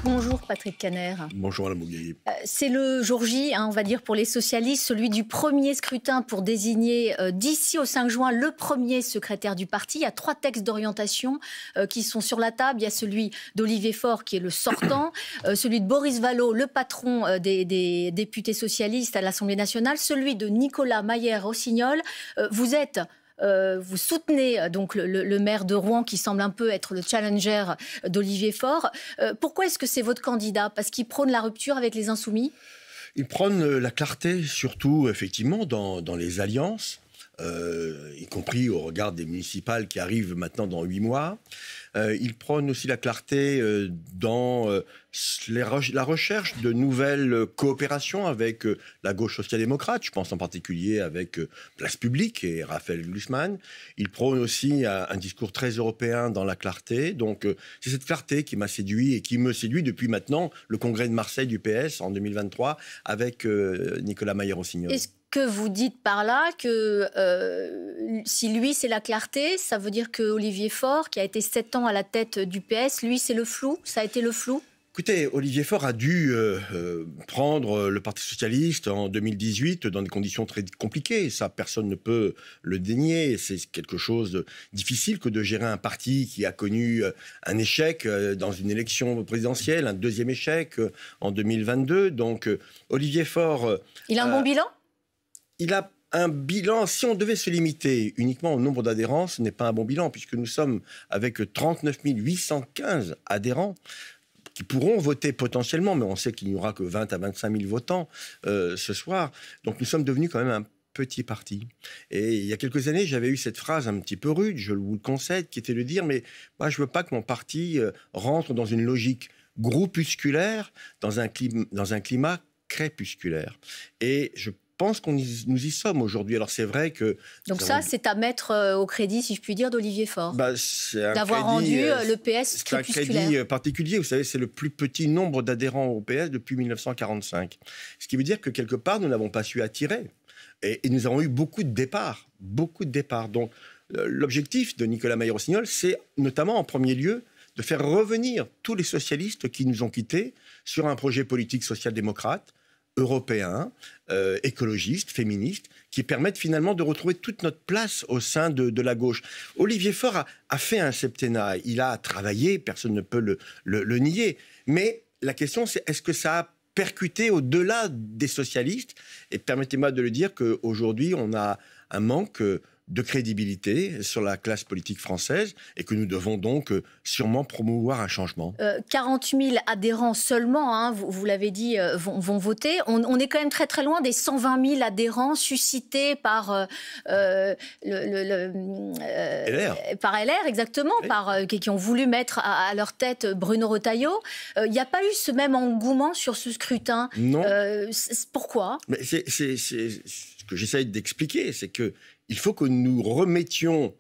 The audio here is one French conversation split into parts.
Bonjour Patrick Caner. Bonjour Alain Bougueil. C'est le jour J, on va dire pour les socialistes, celui du premier scrutin pour désigner d'ici au 5 juin le premier secrétaire du parti. Il y a 3 textes d'orientation qui sont sur la table. Il y a celui d'Olivier Faure qui est le sortant, celui de Boris Vallaud, le patron des députés socialistes à l'Assemblée nationale, celui de Nicolas Mayer-Rossignol. Vous soutenez donc le maire de Rouen qui semble un peu être le challenger d'Olivier Faure. Pourquoi est-ce que c'est votre candidat? Parce qu'il prône la rupture avec les Insoumis? Il prône la clarté, surtout effectivement dans les alliances, y compris au regard des municipales qui arrivent maintenant dans 8 mois. Il prône aussi la clarté dans la recherche de nouvelles coopérations avec la gauche social-démocrate. Je pense en particulier avec Place Publique et Raphaël Glucksmann. Il prône aussi un discours très européen dans la clarté. Donc c'est cette clarté qui m'a séduit et qui me séduit depuis maintenant le congrès de Marseille du PS en 2023 avec Nicolas Mayer-Rossignol. Est-ce que vous dites par là que si lui c'est la clarté, ça veut dire que Olivier Faure, qui a été 7 ans à la tête du PS, lui c'est le flou? Ça a été le flou? Écoutez, Olivier Faure a dû prendre le Parti socialiste en 2018 dans des conditions très compliquées. Ça, personne ne peut le dénier. C'est quelque chose de difficile que de gérer un parti qui a connu un échec dans une élection présidentielle, un deuxième échec en 2022. Donc, Olivier Faure... Il a un bon bilan? Il a un bilan, si on devait se limiter uniquement au nombre d'adhérents, ce n'est pas un bon bilan, puisque nous sommes avec 39 815 adhérents qui pourront voter potentiellement, mais on sait qu'il n'y aura que 20 à 25 000 votants ce soir. Donc nous sommes devenus quand même un petit parti. Et il y a quelques années, j'avais eu cette phrase un petit peu rude, je vous le concède, qui était de dire « mais moi je ne veux pas que mon parti rentre dans une logique groupusculaire, dans un climat crépusculaire ». Et je pense que nous y sommes aujourd'hui. Alors c'est vrai que... Donc ça, c'est à mettre au crédit, si je puis dire, d'Olivier Faure. D'avoir rendu le PS crépusculaire. C'est un crédit particulier. Vous savez, c'est le plus petit nombre d'adhérents au PS depuis 1945. Ce qui veut dire que quelque part, nous n'avons pas su attirer. Et nous avons eu beaucoup de départs. Beaucoup de départs. Donc l'objectif de Nicolas Mayer-Rossignol, c'est notamment en premier lieu de faire revenir tous les socialistes qui nous ont quittés sur un projet politique social-démocrate, européen, écologiste, féministe, qui permettent finalement de retrouver toute notre place au sein de la gauche. Olivier Faure a fait un septennat, il a travaillé, personne ne peut le nier. Mais la question, c'est est-ce que ça a percuté au-delà des socialistes? Et permettez-moi de le dire qu'aujourd'hui, on a un manque de crédibilité sur la classe politique française et que nous devons donc sûrement promouvoir un changement. 40 000 adhérents seulement, hein, vous l'avez dit, vont voter. On est quand même très très loin des 120 000 adhérents suscités par LR. Par LR, exactement, oui. Qui ont voulu mettre à leur tête Bruno Retailleau. Il n'y a pas eu ce même engouement sur ce scrutin. Non. Pourquoi? Mais c'est ce que j'essaye d'expliquer, c'est que il faut que nous remettions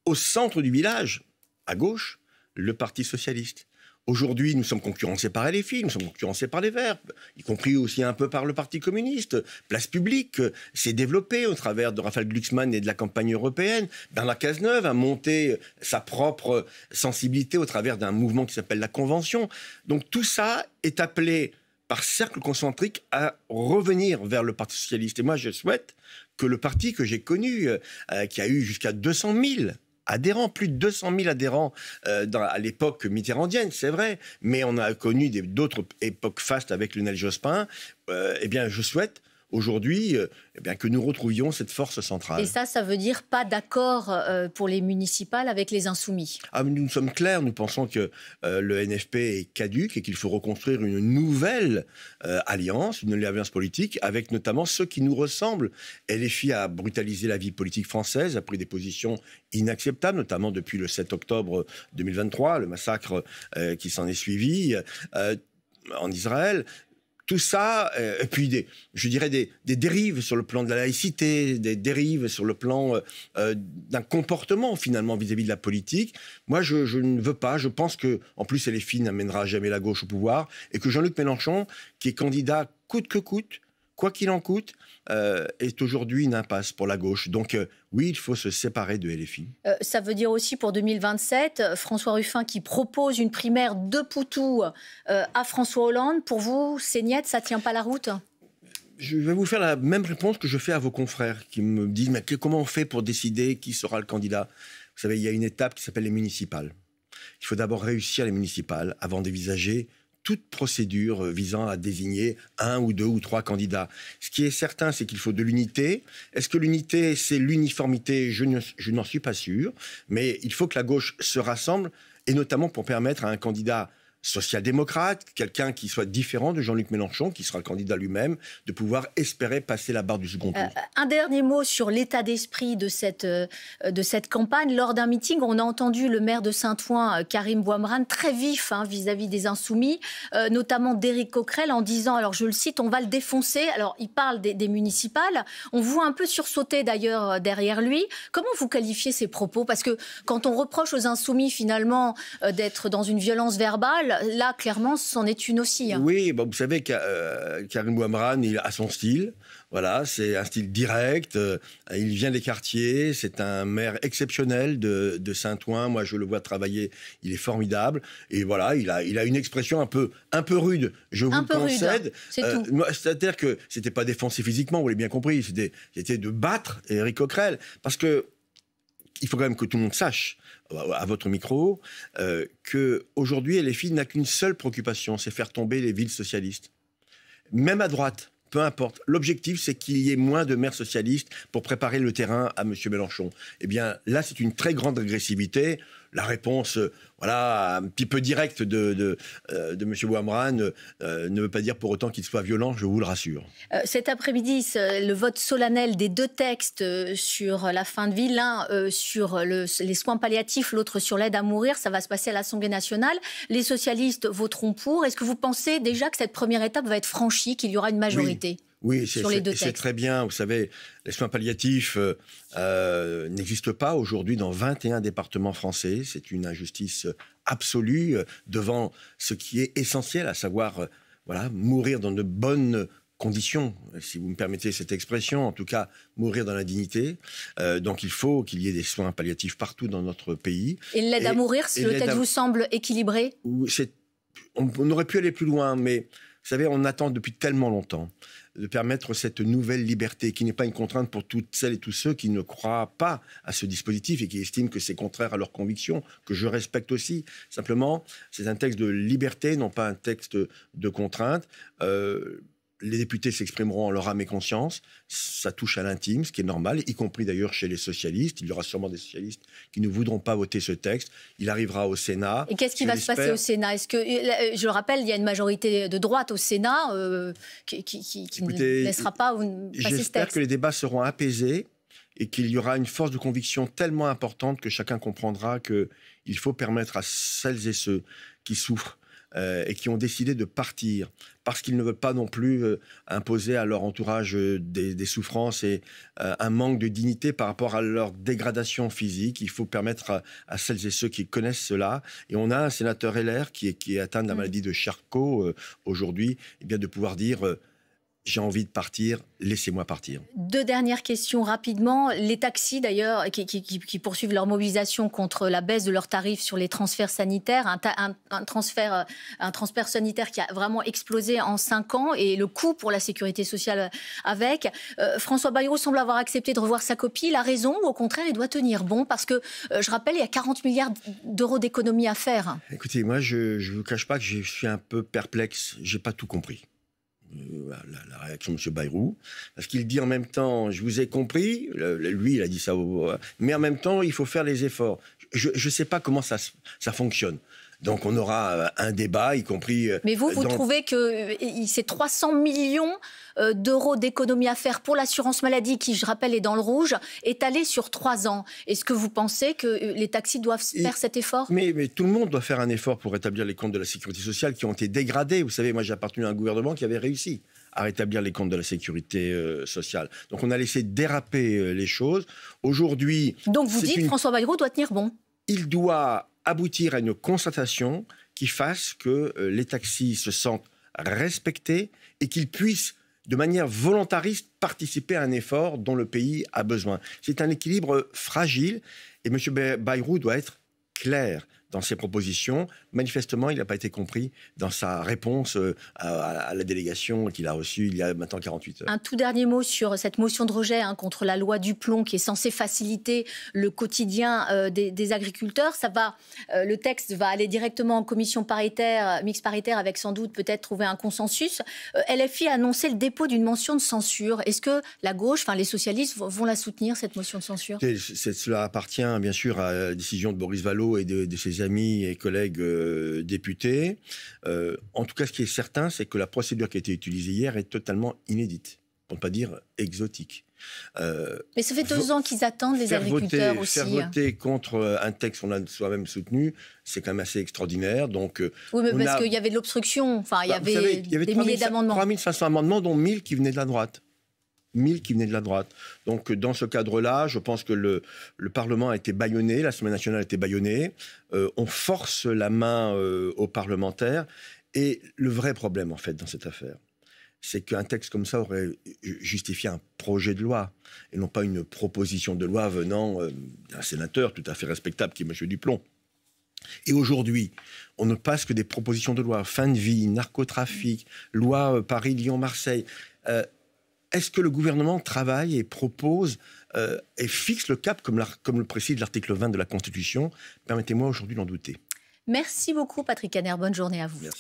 au centre du village, à gauche, le Parti socialiste. Aujourd'hui, nous sommes concurrencés par LFI, nous sommes concurrencés par les Verts, y compris aussi un peu par le Parti communiste. Place Publique s'est développée au travers de Raphaël Glucksmann et de la campagne européenne. Bernard Cazeneuve a monté sa propre sensibilité au travers d'un mouvement qui s'appelle la Convention. Donc tout ça est appelé par cercle concentrique à revenir vers le Parti socialiste. Et moi, je souhaite que le parti que j'ai connu, qui a eu jusqu'à 200 000 adhérents, plus de 200 000 adhérents à l'époque mitterrandienne, c'est vrai, mais on a connu d'autres époques fastes avec Lionel Jospin, eh bien, je souhaite aujourd'hui que nous retrouvions cette force centrale. Et ça veut dire pas d'accord pour les municipales avec les Insoumis? Nous sommes clairs, nous pensons que le NFP est caduc et qu'il faut reconstruire une nouvelle alliance, une nouvelle alliance politique, avec notamment ceux qui nous ressemblent. LFI a brutalisé la vie politique française, a pris des positions inacceptables, notamment depuis le 7 octobre 2023, le massacre qui s'en est suivi en Israël. Tout ça, et puis je dirais des dérives sur le plan de la laïcité, des dérives sur le plan d'un comportement finalement vis-à-vis de la politique. Moi, je ne veux pas. Je pense que, en plus, LFI n'amènera jamais la gauche au pouvoir et que Jean-Luc Mélenchon, qui est candidat coûte que coûte quoi qu'il en coûte, est aujourd'hui une impasse pour la gauche. Donc oui, il faut se séparer de LFI. Ça veut dire aussi pour 2027, François Ruffin qui propose une primaire de Poutou à François Hollande. Pour vous, c'est niet, ça ne tient pas la route? Je vais vous faire la même réponse que je fais à vos confrères qui me disent mais comment on fait pour décider qui sera le candidat? Vous savez, il y a une étape qui s'appelle les municipales. Il faut d'abord réussir les municipales avant d'envisager toute procédure visant à désigner 1 ou 2 ou 3 candidats. Ce qui est certain, c'est qu'il faut de l'unité. Est-ce que l'unité, c'est l'uniformité? Je n'en suis pas sûr. Mais il faut que la gauche se rassemble, et notamment pour permettre à un candidat social-démocrate, quelqu'un qui soit différent de Jean-Luc Mélenchon, qui sera le candidat lui-même, de pouvoir espérer passer la barre du second tour. Un dernier mot sur l'état d'esprit de cette campagne. Lors d'un meeting, on a entendu le maire de Saint-Ouen, Karim Bouamrane, très vif vis-à-vis des Insoumis, notamment d'Éric Coquerel, en disant, alors je le cite, on va le défoncer. Alors il parle des municipales. On voit un peu sursauter d'ailleurs derrière lui. Comment vous qualifiez ces propos? Parce que quand on reproche aux Insoumis finalement d'être dans une violence verbale, là, clairement, c'en est une aussi. Oui, vous savez, Karim Bouamrane, il a son style. Voilà, c'est un style direct. Il vient des quartiers. C'est un maire exceptionnel de Saint-Ouen. Moi, je le vois travailler. Il est formidable. Et voilà, il a une expression un peu rude. Je vous le concède. C'est tout. C'est-à-dire que c'était pas défoncé physiquement, vous l'avez bien compris. C'était de battre Éric Coquerel. Parce que il faut quand même que tout le monde sache, à votre micro, qu'aujourd'hui, LFI n'a qu'une seule préoccupation, c'est faire tomber les villes socialistes. Même à droite, peu importe. L'objectif, c'est qu'il y ait moins de maires socialistes pour préparer le terrain à M. Mélenchon. Eh bien, là, c'est une très grande agressivité. La réponse, voilà, un petit peu directe de M. Bouamrane ne veut pas dire pour autant qu'il soit violent, je vous le rassure. Cet après-midi, le vote solennel des 2 textes sur la fin de vie, l'un sur les soins palliatifs, l'autre sur l'aide à mourir, ça va se passer à l'Assemblée nationale. Les socialistes voteront pour. Est-ce que vous pensez déjà que cette première étape va être franchie, qu'il y aura une majorité ? Oui, c'est très bien. Vous savez, les soins palliatifs n'existent pas aujourd'hui dans 21 départements français. C'est une injustice absolue devant ce qui est essentiel, à savoir mourir dans de bonnes conditions, si vous me permettez cette expression, en tout cas mourir dans la dignité. Donc il faut qu'il y ait des soins palliatifs partout dans notre pays. Et l'aide à mourir, si le texte vous semble équilibré ? On aurait pu aller plus loin, mais vous savez, on attend depuis tellement longtemps de permettre cette nouvelle liberté qui n'est pas une contrainte pour toutes celles et tous ceux qui ne croient pas à ce dispositif et qui estiment que c'est contraire à leurs convictions, que je respecte aussi. Simplement, c'est un texte de liberté, non pas un texte de contrainte. Les députés s'exprimeront en leur âme et conscience. Ça touche à l'intime, ce qui est normal, y compris d'ailleurs chez les socialistes. Il y aura sûrement des socialistes qui ne voudront pas voter ce texte. Il arrivera au Sénat. Et qu'est-ce qui va se passer au Sénat? Est-ce que, je le rappelle, il y a une majorité de droite au Sénat qui ne laissera pas passer ce texte. J'espère que les débats seront apaisés et qu'il y aura une force de conviction tellement importante que chacun comprendra qu'il faut permettre à celles et ceux qui souffrent et qui ont décidé de partir parce qu'ils ne veulent pas non plus imposer à leur entourage des souffrances et un manque de dignité par rapport à leur dégradation physique. Il faut permettre à celles et ceux qui connaissent cela. Et on a un sénateur LR qui est atteint de la maladie de Charcot aujourd'hui, de pouvoir dire j'ai envie de partir, laissez-moi partir. 2 dernières questions rapidement. Les taxis, d'ailleurs, qui poursuivent leur mobilisation contre la baisse de leurs tarifs sur les transferts sanitaires, un transfert sanitaire qui a vraiment explosé en 5 ans, et le coût pour la sécurité sociale avec. François Bayrou semble avoir accepté de revoir sa copie. Il a raison, ou au contraire, il doit tenir bon, parce que, je rappelle, il y a 40 milliards d'euros d'économies à faire. Écoutez, moi, je ne vous cache pas que je suis un peu perplexe. Je n'ai pas tout compris. La réaction de M. Bayrou, parce qu'il dit en même temps, je vous ai compris, lui il a dit ça, mais en même temps il faut faire les efforts. Je ne sais pas comment ça fonctionne. Donc on aura un débat, y compris... Mais vous trouvez que ces 300 millions d'euros d'économies à faire pour l'assurance maladie, qui, je rappelle, est dans le rouge, étalé sur 3 ans. Est-ce que vous pensez que les taxis doivent faire cet effort ? mais tout le monde doit faire un effort pour rétablir les comptes de la sécurité sociale qui ont été dégradés. Vous savez, moi j'ai appartenu à un gouvernement qui avait réussi à rétablir les comptes de la sécurité sociale. Donc on a laissé déraper les choses. Aujourd'hui... Donc vous dites que François Bayrou doit tenir bon ? Il doit aboutir à une constatation qui fasse que les taxis se sentent respectés et qu'ils puissent de manière volontariste, participer à un effort dont le pays a besoin. C'est un équilibre fragile et M. Bayrou doit être clair dans ses propositions. Manifestement, il n'a pas été compris dans sa réponse à la délégation qu'il a reçue il y a maintenant 48 heures. Un tout dernier mot sur cette motion de rejet contre la loi Duplon qui est censée faciliter le quotidien des agriculteurs. Le texte va aller directement en commission mixte paritaire avec sans doute peut-être trouver un consensus. LFI a annoncé le dépôt d'une motion de censure. Est-ce que la gauche, les socialistes, vont la soutenir, cette motion de censure? Cela appartient bien sûr à la décision de Boris Vallaud et de ses amis et collègues députés. En tout cas, ce qui est certain, c'est que la procédure qui a été utilisée hier est totalement inédite, pour ne pas dire exotique. Mais ça fait 2 ans qu'ils attendent, les agriculteurs aussi. Faire voter contre un texte qu'on a soi-même soutenu, c'est quand même assez extraordinaire. Donc, oui, mais parce qu'il y avait de l'obstruction, il y avait des milliers d'amendements. 3500 amendements, dont 1000 qui venaient de la droite. 1000 qui venaient de la droite. Donc, dans ce cadre-là, je pense que le Parlement a été bâillonné, l'Assemblée nationale a été bâillonnée. On force la main aux parlementaires. Et le vrai problème, en fait, dans cette affaire, c'est qu'un texte comme ça aurait justifié un projet de loi et non pas une proposition de loi venant d'un sénateur tout à fait respectable qui est M. Duplon. Et aujourd'hui, on ne passe que des propositions de loi. Fin de vie, narcotrafic, loi Paris-Lyon-Marseille. Est-ce que le gouvernement travaille et propose et fixe le cap comme le précise l'article 20 de la Constitution? Permettez-moi aujourd'hui d'en douter. Merci beaucoup Patrick Kanner, bonne journée à vous. Merci.